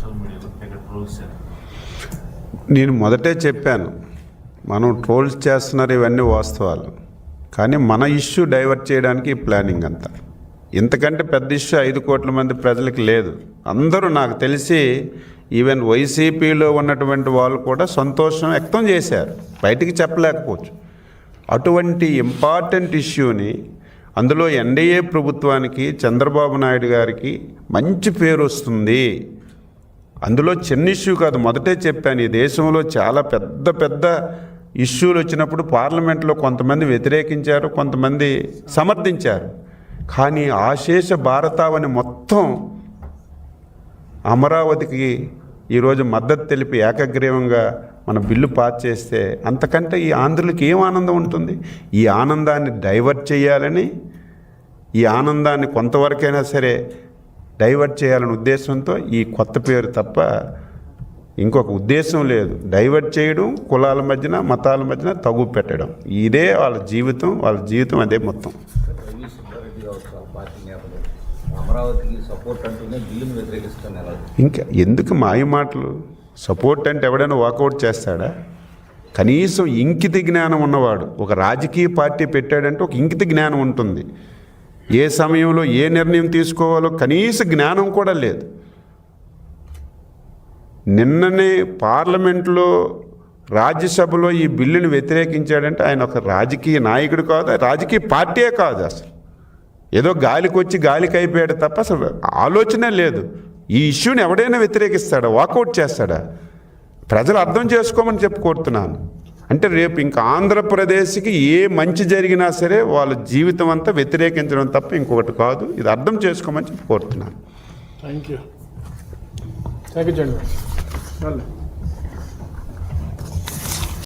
Social మీడియాలో తెగ trolls. నేను మొదటే చెప్పాను, మనం ట్రోల్స్ చేస్తున్నారు, ఇవన్నీ వాస్తవాలు. కానీ మన ఇష్యూ డైవర్ట్ చేయడానికి ఈ ప్లానింగ్ అంతా. ఇంతకంటే పెద్ద ఇష్యూ 5 కోట్ల మంది ప్రజలకు లేదు. అందరూ నాకు తెలిసి ఈవెన్ వైసీపీలో ఉన్నటువంటి వాళ్ళు కూడా సంతోషం వ్యక్తం చేశారు, బయటికి చెప్పలేకపోవచ్చు. అటువంటి ఇంపార్టెంట్ ఇష్యూని, అందులో ఎన్డీఏ ప్రభుత్వానికి, చంద్రబాబు నాయుడు గారికి మంచి పేరు వస్తుంది. అందులో చిన్న ఇష్యూ కాదు, మొదటే చెప్పాను. ఈ దేశంలో చాలా పెద్ద పెద్ద ఇష్యూలు వచ్చినప్పుడు పార్లమెంట్లో కొంతమంది వ్యతిరేకించారు, కొంతమంది సమర్థించారు. కానీ ఆశేష భారతావని మొత్తం అమరావతికి ఈరోజు మద్దతు తెలిపి ఏకగ్రీవంగా మన బిల్లు పాస్ చేస్తే అంతకంటే ఈ ఆంధ్రులకు ఏం ఆనందం ఉంటుంది? ఈ ఆనందాన్ని డైవర్ట్ చేయాలని, ఈ ఆనందాన్ని కొంతవరకైనా సరే డైవర్ట్ చేయాలనే ఉద్దేశంతో ఈ కొత్త పేరు తప్ప ఇంకొక ఉద్దేశం లేదు. డైవర్ట్ చేయడం, కులాల మధ్యన మతాల మధ్యన తగు పెట్టడం, ఇదే వాళ్ళ జీవితం అదే మొత్తం. ఇంకా ఎందుకు మాయ మాటలు? సపోర్ట్ అంటే ఎవడైనా వాకౌట్ చేస్తాడా? కనీసం ఇంకిత జ్ఞానం ఉన్నవాడు ఒక రాజకీయ పార్టీ పెట్టాడంటే ఒక ఇంకిత జ్ఞానం ఉంటుంది. ఏ సమయంలో ఏ నిర్ణయం తీసుకోవాలో కనీస జ్ఞానం కూడా లేదు. నిన్ననే పార్లమెంట్లో, రాజ్యసభలో ఈ బిల్లుని వ్యతిరేకించాడంటే ఆయన ఒక రాజకీయ నాయకుడు కాదు, రాజకీయ పార్టీయే కాదు. అసలు ఏదో గాలికి వచ్చి గాలికి అయిపోయాడు తప్ప అసలు ఆలోచనే లేదు. ఈ ఇష్యూని ఎవడైనా వ్యతిరేకిస్తాడా, వాకౌట్ చేస్తాడా? ప్రజలు అర్థం చేసుకోమని చెప్పి కోరుతున్నాను. అంటే రేపు ఇంకా ఆంధ్రప్రదేశ్కి ఏ మంచి జరిగినా సరే వాళ్ళ జీవితం అంతా వ్యతిరేకించడం తప్ప ఇంకొకటి కాదు. ఇది అర్థం చేసుకోమని చెప్పి కోరుతున్నాను. Thank you.